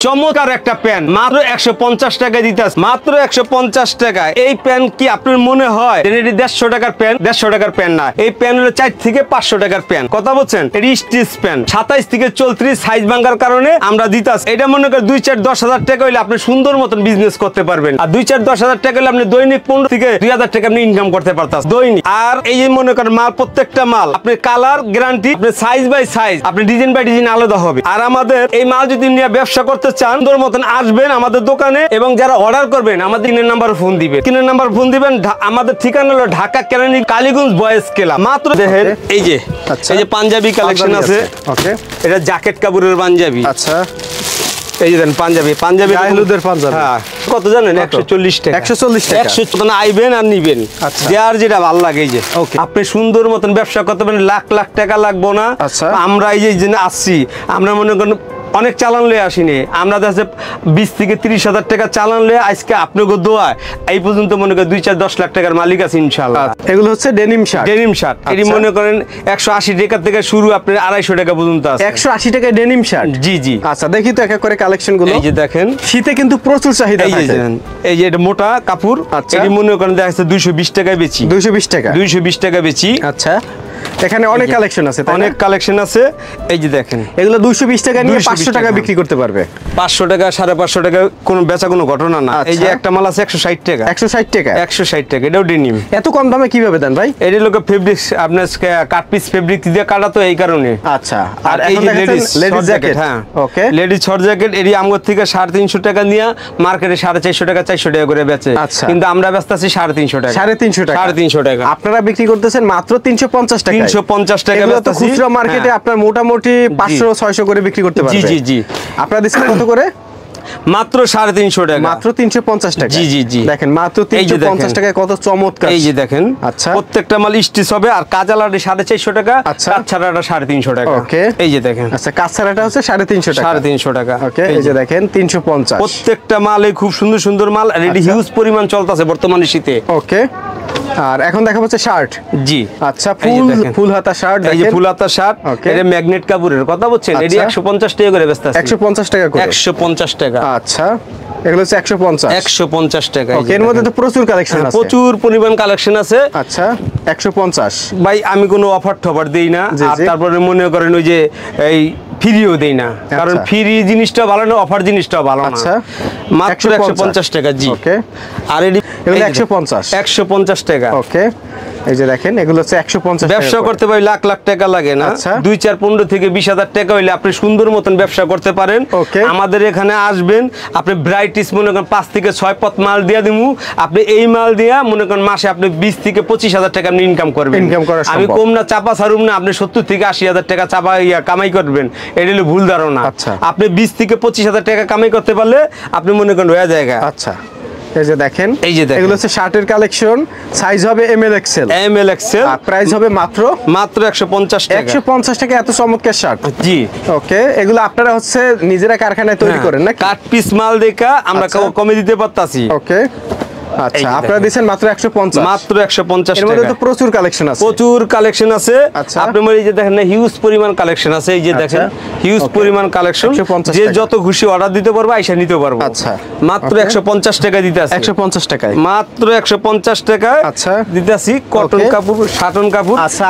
চমৎকার একটা প্যান্ট মাত্র 150 টাকা দিতেছে, মাত্র 150 টাকা। এই প্যান্ট কি আপনার মনে হয় এটি 150 টাকার প্যান্ট? 150 টাকার প্যান্ট না, এই প্যান্ট হলো 4 থেকে 500 টাকার প্যান্ট। কথা বলছেন, এটি স্টিচ প্যান্ট 27 থেকে 34 সাইজ ভাঙার কারণে আমরা দিতাছি। এটা মনে করেন 2-4-10 হাজার টাকা হইলে আপনি সুন্দর মতন বিজনেস করতে পারবেন। আর 2-4-10 হাজার টাকা হলে আপনি দৈনিক 15 থেকে 2000 টাকা আপনি ইনকাম করতে পারতেন দৈনিক। আর এই যে মনে করেন মাল, প্রত্যেকটা মাল আপনি কালার গ্যারান্টি, আপনি সাইজ বাই সাইজ, আপনি ডিজাইন বাই ডিজাইন আলাদা হবে। আর আমাদের এই মাল যদি নিয়ে ব্যবসা করতে চান, সুন্দর মতন আসবেন আমাদের দোকানে, এবং যারা অর্ডার করবেন আমাদের কিনের নাম্বার ফোন দিবেন, কিনের নাম্বার ফোন দিবেন। আমাদের ঠিকানা হলো ঢাকা কেরানি কালীগঞ্জ বয়েজ ক্লাব। মাত্র দেখেন এই যে এই যে পাঞ্জাবি কালেকশন আছে। ওকে, এটা জ্যাকেট কাপড়ের পাঞ্জাবি। আচ্ছা, এই যে দেন পাঞ্জাবি, পাঞ্জাবি গায়েলুদের পাঞ্জাবি। হ্যাঁ, কত জানেন? 140 টাকা। 140 টাকা। 100 আইবেন আর নিবেন, যার যেটা ভালো লাগে। এই যে আপনি সুন্দর মতন ব্যবসা করতে পারেন, লাখ লাখ টাকা লাগবো না। আমরা এই যে আসছি, আমরা মনে করেন অনেক চালান লয়ে আসিনি, আমরা 20 থেকে 30 হাজার টাকা চালান লয়ে আজকে আপনাকে দোয়া এই পর্যন্ত মনে করেন 2-4-10 লাখ টাকার মালিক আছে ইনশাআল্লাহ। এগুলো হচ্ছে ডেনিম শার্ট। ডেনিম শার্ট এটি মনে করেন 180 টাকা থেকে শুরু, আপনার 250 টাকা পর্যন্ত আছে। 180 টাকায় ডেনিম শার্ট? জি জি। আচ্ছা, দেখি তো এক এক করে কালেকশন গুলো। এই যে দেখেন, শীতে কিন্তু প্রচুর চাহিদা থাকে। এই যে এটা মোটা কাপড়, এটি মনে করেন দেখা যাচ্ছে 220 টাকায় বেচি। 220 টাকা? 220 টাকা বেচি। আচ্ছা, এখানে অনেক কালেকশন আছে, অনেক কালেকশন আছে। এই যে দেখেন, এগুলো 220 টাকা নিয়ে 500 টাকা বিক্রি করতে পারবে। 500 টাকা 550 টাকা কোনো বেচা কোনো ঘটনা না। এই যে একটা মাল আছে 160 টাকা। 160 টাকা? 160 টাকা। এটাও ডেনিম। এত কম দামে কিভাবে দেন ভাই? এটি লোকে ফেব্রিক, আপনার কাট পিস ফেব্রিক দিয়ে কাটা, তো এই কারণে। আচ্ছা, আর এই যে লেডিস জ্যাকেট। হ্যাঁ, ওকে, লেডিস শর্ট জ্যাকেট এটি আমগর থেকে 350 টাকা নিয়ে মার্কেটে 450 টাকা 400 টাকা করে বেচে। কিন্তু আমরা বেচতেছি 350 টাকা। 350 টাকা? 350 টাকা। আপনারা বিক্রি করতেছেন মাত্র 350 টাকা। 350 টাকা। এগুলো তো খুচরা মার্কেটে আপনার মোটামুটি 500-600 করে বিক্রি করতে পারবে। জি জি জি। আপনারা দিচ্ছেন কত করে? মাত্র 350 টাকা। মাত্র 350 টাকা? জি জি জি। দেখেন মাত্র 350 টাকায় কত চমৎকার। এই যে দেখেন, আচ্ছা, প্রত্যেকটা মাল স্টিচ হবে। আর কাজালাটি 450 টাকা, কাজ ছাড়াটা 350 টাকা। ওকে, এই যে দেখেন, আচ্ছা, কাজ ছাড়াটা হচ্ছে 350 টাকা। 350 টাকা। ওকে, এই যে দেখেন 350। প্রত্যেকটা মালে খুব সুন্দর সুন্দর মাল, রেডি হিউজ পরিমাণ চলতেছে বর্তমানে শীতে। ওকে, আর এখন দেখা হচ্ছে শার্ট। জি, আচ্ছা, ফুল হাতা শার্ট। এই যে ফুল হাতা শার্ট, এটা ম্যাগনেট কাপড়ের। কথা বলছেন, এটি 150 টাকা করে বেচতে আছে। 150 টাকা করে? 150 টাকা। আচ্ছা, এগুলো হচ্ছে 150 টাকা। এর মধ্যে তো প্রচুর কালেকশন আছে, প্রচুর পরিমাণ কালেকশন আছে। আচ্ছা, 150। ভাই আমি কোনো অফার টফার দেই না। আর তারপরে মনে করেন ওই যে এই ফ্রিও দেই না, কারণ ফ্রি জিনিসটা ভালো না, অফার জিনিসটা ভালো না। আচ্ছা, মাত্র 150 টাকা। জি। ওকে, আর এগুলো 150 টাকা। ওকে, এই যে দেখেন, এগুলো হচ্ছে 150 টাকা। ব্যবসা করতে ভাই লাখ লাখ টাকা লাগে না। 2-4-15 থেকে 20 হাজার টাকা হইলে আপনি সুন্দর মতন ব্যবসা করতে পারেন। আমাদের এখানে আসবেন, আপনি ভ্যারাইটিস মনে করেন 5 থেকে 6 পথ মাল দিয়ে দিমু। আপনি এই মাল দিয়া মনে করেন মাসে আপনি 20 থেকে 25 হাজার টাকা আপনি ইনকাম করবেন। আমি কম না, চাপা ছাড়ুম না, আপনি 70 থেকে 80 হাজার টাকা চাপা কামাই করবেন, এটা হলো ভুল ধারণা। আপনি 20 থেকে 25 হাজার টাকা কামাই করতে পারলে আপনি মনে করেন হয়ে জায়গা। আচ্ছা, এই যে দেখেন, এই যে এগুলো হচ্ছে শার্টের কালেকশন। সাইজ হবে ML XL। ML XL। আর প্রাইস হবে মাত্র 150 টাকা। 150 টাকা এত চমৎকার শার্ট। জি। ওকে, এগুলো আপনারা হচ্ছে নিজেরা কারখানায় তৈরি করেন না? কাট পিস মাল দেখা আমরা কমে দিতে পারতাছি। ওকে, আচ্ছা, আপনারা দিবেন মাত্র 150। মাত্র 150 টাকা। এর মধ্যে তো প্রচুর কালেকশন আছে, প্রচুর কালেকশন আছে। আপনি এই যে দেখেন না, হিউজ পরিমাণ কালেকশন আছে। এই যে দেখেন, হিউজ পরিমাণ কালেকশন, যে যত খুশি অর্ডার দিতে পারবে, আইসা নিতে পারবে। আচ্ছা, মাত্র 150 টাকা দিতে আছে। 150 টাকায়? মাত্র 150 টাকা। আচ্ছা, দিতেছি কটন কাপড়, শাটন কাপড়। আচ্ছা,